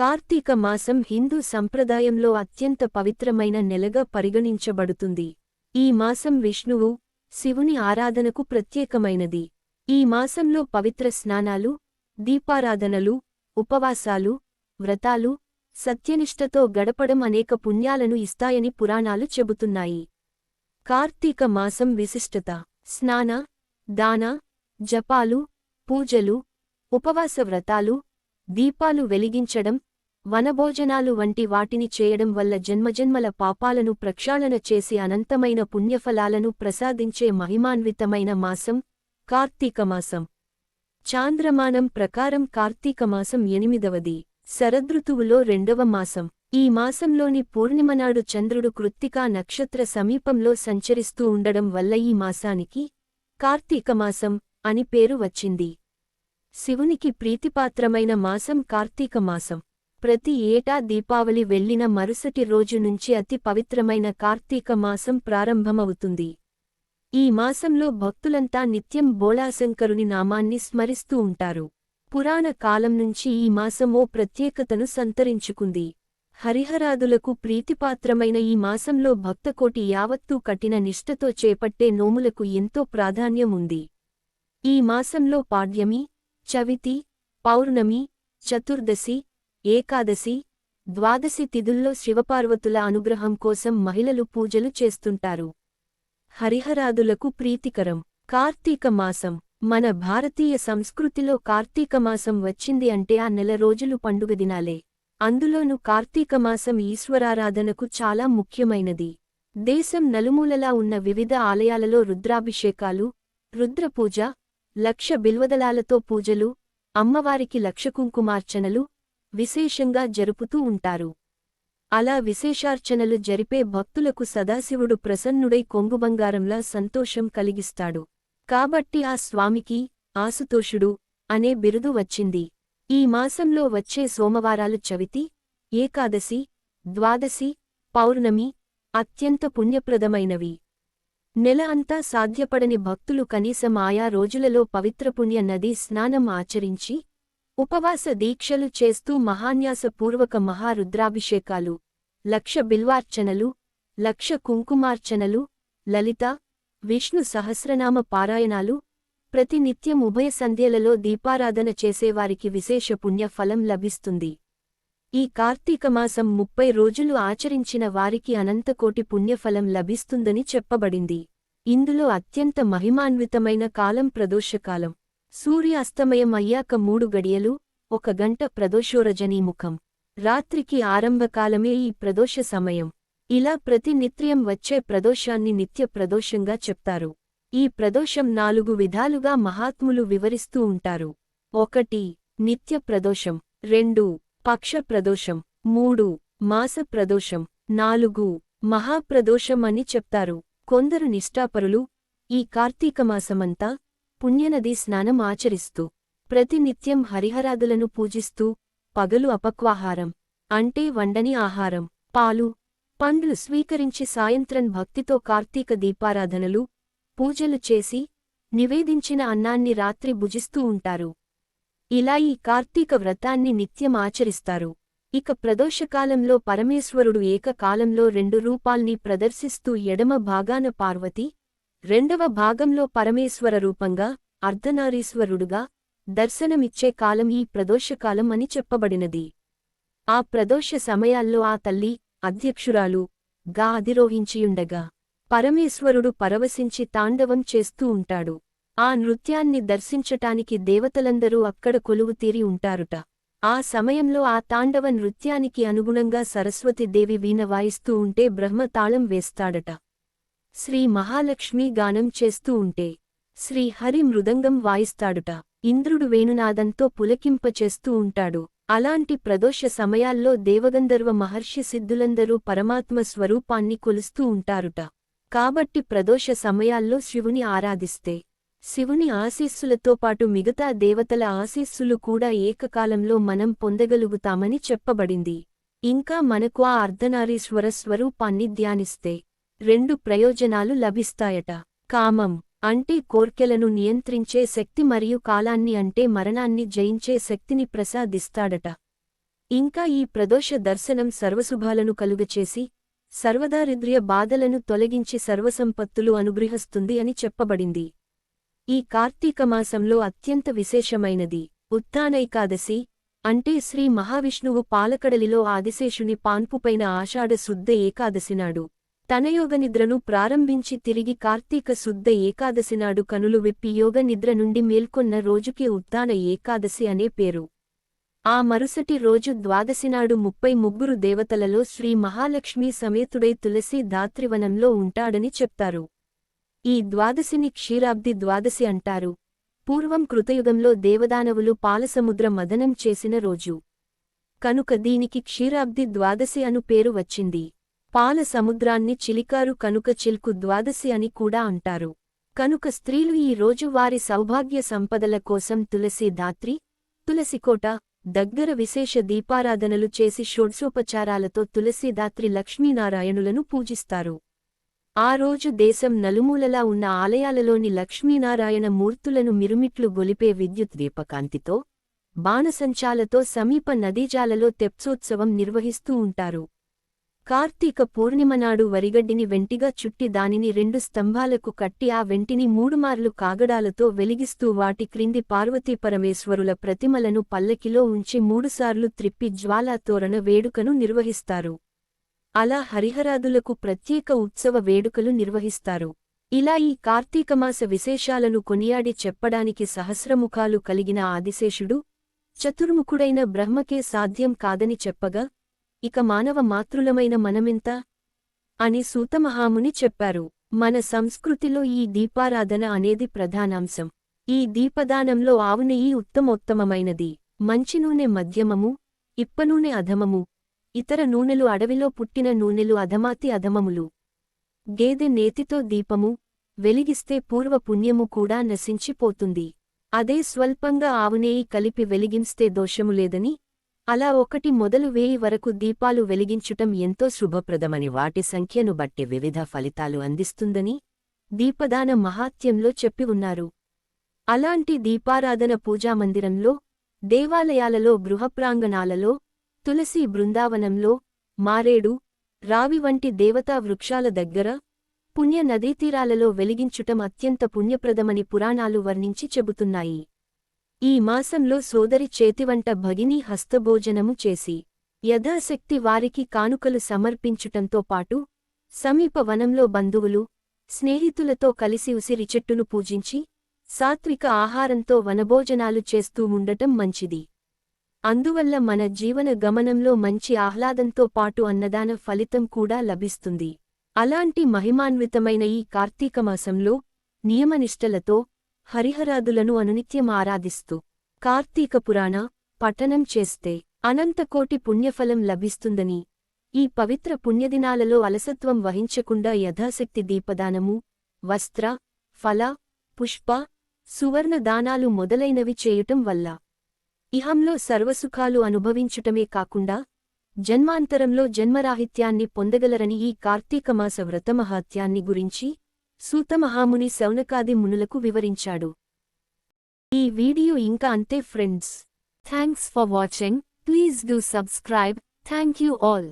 కార్తీక మాసం హిందూ సంప్రదాయంలో అత్యంత పవిత్రమైన నెలగా పరిగణించబడుతుంది. ఈ మాసం విష్ణువు, శివుని ఆరాధనకు ప్రత్యేకమైనది. ఈ మాసంలో పవిత్ర స్నానాలు, దీపారాధనలు, ఉపవాసాలు, వ్రతాలు, సత్యనిష్టతో గడపడం అనేక పుణ్యాలను ఇస్తాయని పురాణాలు చెబుతున్నాయి. కార్తీక మాసం విశిష్టత: స్నాన, దాన, జపాలు, పూజలు, ఉపవాస వ్రతాలు, దీపాలు వెలిగించడం, వనభోజనాలు వంటి వాటిని చేయడం వల్ల జన్మజన్మల పాపాలను ప్రక్షాళన చేసి అనంతమైన పుణ్యఫలాలను ప్రసాదించే మహిమాన్వితమైన మాసం కార్తీక మాసం. చాంద్రమానం ప్రకారం కార్తీక మాసం 8వది, శరదృతువులో 2వ మాసం. ఈ మాసంలోని పూర్ణిమనాడు చంద్రుడు కృత్తికా నక్షత్ర సమీపంలో సంచరిస్తూ ఉండడం వల్ల ఈ మాసానికి కార్తీక మాసం అని పేరు వచ్చింది. శివునికి ప్రీతిపాత్రమైన మాసం కార్తీక మాసం. ప్రతి ఏటా దీపావళి వెళ్లిన మరుసటి రోజు నుంచి అతి పవిత్రమైన కార్తీక మాసం ప్రారంభమవుతుంది. ఈ మాసంలో భక్తులంతా నిత్యం బోళాశంకరుని నామాన్ని స్మరిస్తూ ఉంటారు. పురాణ కాలం నుంచి ఈ మాసం ఓ ప్రత్యేకతను సంతరించుకుంది. హరిహరాదులకు ప్రీతిపాత్రమైన ఈ మాసంలో భక్తకోటి యావత్తూ కఠిన నిష్ఠతో చేపట్టే నోములకు ఎంతో ప్రాధాన్యం ఉంది. ఈ మాసంలో పాడ్యమి, చవితి, పౌర్ణమి, చతుర్దశి, ఏకాదశి, ద్వాదశి తిథుల్లో శివపార్వతుల అనుగ్రహం కోసం మహిళలు పూజలు చేస్తుంటారు. హరిహరాదులకు ప్రీతికరం. కార్తీక మాసం. మన భారతీయ సంస్కృతిలో కార్తీక మాసం వచ్చింది అంటే ఆ నెల రోజులు పండుగ దినాలే. అందులోనూ కార్తీక మాసం ఈశ్వరారాధనకు చాలా ముఖ్యమైనది. దేశం నలుమూలలా ఉన్న వివిధ ఆలయాలలో రుద్రాభిషేకాలు, రుద్రపూజ, లక్ష బిల్వదళాలతో పూజలు, అమ్మవారికి లక్షకుంకుమార్చనలు విశేషంగా జరుపుతూ ఉంటారు. అలా విశేషార్చనలు జరిపే భక్తులకు సదాశివుడు ప్రసన్నుడై కొంగుబంగారంలా సంతోషం కలిగిస్తాడు. కాబట్టి ఆ స్వామికి ఆసుతోషుడు అనే బిరుదు వచ్చింది. ఈ మాసంలో వచ్చే సోమవారాలు చవితి, ఏకాదశి, ద్వాదశి, పౌర్ణమి అత్యంత పుణ్యప్రదమైనవి. నెల అంతా సాధ్యపడని భక్తులు కనీసం ఆయా రోజులలో పవిత్రపుణ్య నదీ స్నానం ఆచరించి, ఉపవాస దీక్షలు చేస్తూ మహాన్యాసపూర్వక మహారుద్రాభిషేకాలు, లక్ష బిల్వార్చనలు, లక్ష కుంకుమార్చనలు, లలిత, విష్ణు సహస్రనామ పారాయణాలు, ప్రతినిత్యం ఉభయ సంధ్యలలో దీపారాధన చేసేవారికి విశేష పుణ్యఫలం లభిస్తుంది. ఈ కార్తీకమాసం 30 రోజులు ఆచరించిన వారికి అనంతకోటి పుణ్యఫలం లభిస్తుందని చెప్పబడింది. ఇందులో అత్యంత మహిమాన్వితమైన కాలం ప్రదోషకాలం. సూర్యాస్తమయం అయ్యాక 3 గడియలు 1 గంట ప్రదోషోరజనీముఖం. రాత్రికి ఆరంభకాలమే ఈ ప్రదోష సమయం. ఇలా ప్రతి నిత్యం వచ్చే ప్రదోషాన్ని నిత్య ప్రదోషంగా చెప్తారు. ఈ ప్రదోషం 4 విధాలుగా మహాత్ములు వివరిస్తూ ఉంటారు. 1. నిత్య ప్రదోషం. 2. పక్ష ప్రదోషం. 3. మాస ప్రదోషం. 4. మహాప్రదోషం అని చెప్తారు. కొందరు నిష్ఠాపరులు ఈ కార్తీకమాసమంతా పుణ్యనదీ స్నానం ఆచరిస్తూ, ప్రతినిత్యం హరిహరాదులను పూజిస్తూ, పగలు అపక్వాహారం అంటే వండని ఆహారం, పాలు, పండ్లు స్వీకరించి సాయంత్రం భక్తితో కార్తీక దీపారాధనలు, పూజలు చేసి, నివేదించిన అన్నాన్ని రాత్రి భుజిస్తూ ఉంటారు. ఇలా ఈ కార్తీక వ్రతాన్ని నిత్యం ఆచరిస్తారు. ఇక ప్రదోషకాలంలో పరమేశ్వరుడు ఏకకాలంలో 2 రూపాల్ని ప్రదర్శిస్తూ ఎడమ భాగాన పార్వతి, రెండవ భాగంలో పరమేశ్వర రూపంగా, అర్ధనారీశ్వరుడుగా దర్శనమిచ్చే కాలం ఈ ప్రదోషకాలం అని చెప్పబడినది. ఆ ప్రదోష సమయాల్లో ఆ తల్లి అధ్యక్షురాలు గా అధిరోహించియుండగా పరమేశ్వరుడు పరవశించి తాండవం చేస్తూ ఉంటాడు. ఆ నృత్యాన్ని దర్శించటానికి దేవతలందరూ అక్కడ కొలువుతీరి ఉంటారుట. ఆ సమయంలో ఆ తాండవ నృత్యానికి అనుగుణంగా సరస్వతీదేవి వీణ వాయిస్తూ ఉంటే బ్రహ్మ తాళం వేస్తాడట. శ్రీ మహాలక్ష్మి గానం చేస్తూ ఉంటే శ్రీ హరి మృదంగం వాయిస్తాడుట. ఇంద్రుడు వేణునాదంతో పులకింపచేస్తూ ఉంటాడు. అలాంటి ప్రదోష సమయాల్లో దేవగంధర్వ మహర్షి సిద్ధులందరూ పరమాత్మ స్వరూపాన్ని కొలుస్తూ ఉంటారుట. కాబట్టి ప్రదోష సమయాల్లో శివుని ఆరాధిస్తే శివుని ఆశీస్సులతో పాటు మిగతా దేవతల ఆశీస్సులు కూడా ఏకకాలంలో మనం పొందగలుగుతామని చెప్పబడింది. ఇంకా మనకు ఆ అర్ధనారీశ్వర స్వరూపాన్ని ధ్యానిస్తే 2 ప్రయోజనాలు లభిస్తాయట. కామం అంటే కోర్కెలను నియంత్రించే శక్తి మరియు కాలాన్ని అంటే మరణాన్ని జయించే శక్తిని ప్రసాదిస్తాడట. ఇంకా ఈ ప్రదోష దర్శనం సర్వశుభాలను కలుగచేసి సర్వదారిద్ర్య బాధలను తొలగించి సర్వసంపత్తులు అనుగ్రహిస్తుంది అని చెప్పబడింది. ఈ కార్తీకమాసంలో అత్యంత విశేషమైనది ఉత్థానైకాదశి, అంటే శ్రీ మహావిష్ణువు పాలకడలిలో ఆదిశేషుని పాన్పుపైన ఆషాఢ శుద్ధ ఏకాదశినాడు తన యోగనిద్రను ప్రారంభించి తిరిగి కార్తీక శుద్ధ ఏకాదశినాడు కనులు విప్పి యోగనిద్ర నుండి మేల్కొన్న రోజుకి ఉత్థాన ఏకాదశి అనే పేరు. ఆ మరుసటి రోజు ద్వాదశినాడు 33 దేవతలలో శ్రీ మహాలక్ష్మీ సమేతుడై తులసి ధాత్రివనంలో ఉంటాడని చెప్తారు. ఈ ద్వాదశిని క్షీరాబ్ది ద్వాదశి అంటారు. పూర్వం కృతయుగంలో దేవదానవులు పాలసముద్ర మదనం చేసిన రోజు కనుక దీనికి క్షీరాబ్ది ద్వాదశి అను పేరు వచ్చింది. పాల సముద్రాన్ని చిలికారు కనుక చిల్కు ద్వాదశి అని కూడా అంటారు. కనుక స్త్రీలు ఈ రోజు వారి సౌభాగ్య సంపదల కోసం తులసి ధాత్రి, తులసికోట దగ్గర విశేష దీపారాధనలు చేసి షోడ్శోపచారాలతో తులసీదాత్రి లక్ష్మీనారాయణులను పూజిస్తారు. ఆ రోజు దేశం నలుమూలలా ఉన్న ఆలయాలలోని లక్ష్మీనారాయణ మూర్తులను మిరుమిట్లు గొలిపే విద్యుత్ దీపకాంతితో, బాణసంచాలతో సమీప నదీజాలలో తెప్సోత్సవం నిర్వహిస్తూ ఉంటారు. కార్తీక పూర్ణిమనాడు వరిగడ్డిని వెంటిగా చుట్టి దానిని 2 స్తంభాలకు కట్టి ఆ వెంటిని 3 మార్లు కాగడాలతో వెలిగిస్తూ వాటి క్రింది పార్వతీపరమేశ్వరుల ప్రతిమలను పల్లకిలో ఉంచి 3 సార్లు త్రిప్పి జ్వాలాతోరణ వేడుకను నిర్వహిస్తారు. అలా హరిహరాదులకు ప్రత్యేక ఉత్సవ వేడుకలు నిర్వహిస్తారు. ఇలా ఈ కార్తీకమాస విశేషాలను కొనియాడి చెప్పడానికి సహస్రముఖాలు కలిగిన ఆదిశేషుడు, చతుర్ముఖుడైన బ్రహ్మకే సాధ్యం కాదని చెప్పగా, ఇక మానవ మాతృలమైన మనమెంత అని సూతమహాముని చెప్పారు. మన సంస్కృతిలో ఈ దీపారాధన అనేది ప్రధానాంశం. ఈ దీపదానంలో ఆవునెయ్యి ఉత్తమోత్తమమైనది, మంచి నూనె మధ్యమము, ఇప్పనూనె అధమము, ఇతర నూనెలు అడవిలో పుట్టిన నూనెలు అధమాతి అధమములు. గేదె నేతితో దీపము వెలిగిస్తే పూర్వ పుణ్యము కూడా నశించిపోతుంది. అదే స్వల్పంగా ఆవునేయి కలిపి వెలిగిస్తే దోషము లేదని, అలా 1 మొదలు 1000 వరకు దీపాలు వెలిగించుటం ఎంతో శుభప్రదమని, వాటి సంఖ్యను బట్టి వివిధ ఫలితాలు అందిస్తుందని దీపదాన మహాత్మ్యంలో చెప్పి ఉన్నారు. అలాంటి దీపారాధన పూజామందిరంలో, దేవాలయాలలో, గృహప్రాంగణాలలో, తులసీ బృందావనంలో, మారేడు, రావి వంటి దేవతా వృక్షాల దగ్గర, పుణ్య నదీతీరాలలో వెలిగించుటం అత్యంత పుణ్యప్రదమని పురాణాలు వర్ణించి చెబుతున్నాయి. ఈ మాసంలో సోదరి చేతివంట భగినీ హస్తభోజనము చేసి యథాశక్తి వారికి కానుకలు సమర్పించుటంతో పాటు సమీప వనంలో బంధువులు, స్నేహితులతో కలిసి ఉసిరి చెట్టును పూజించి సాత్విక ఆహారంతో వనభోజనాలు చేస్తూ ఉండటం మంచిది. అందువల్ల మన జీవన గమనంలో మంచి ఆహ్లాదంతో పాటు అన్నదాన ఫలితం కూడా లభిస్తుంది. అలాంటి మహిమాన్వితమైన ఈ కార్తీకమాసంలో నియమనిష్టలతో హరిహరాదులను అనునిత్యం ఆరాధిస్తూ కార్తీక పురాణ పఠనం చేస్తే అనంతకోటి పుణ్యఫలం లభిస్తుందని, ఈ పవిత్ర పుణ్యదినాలలో అలసత్వం వహించకుండా యథాశక్తి దీపదానము, వస్త్ర, ఫల, పుష్ప, సువర్ణ దానాలు మొదలైనవి చేయటం వల్ల ఇహంలో సర్వసుఖాలు అనుభవించుటమే కాకుండా జన్మాంతరంలో జన్మరాహిత్యాన్ని పొందగలరని ఈ కార్తీకమాస వ్రతమహాత్యాన్ని గురించి సూతమహాముని శౌనకాది మునులకు వివరించాడు. ఈ వీడియో ఇంకా అంతే friends. Thanks for watching. Please do subscribe. Thank you all.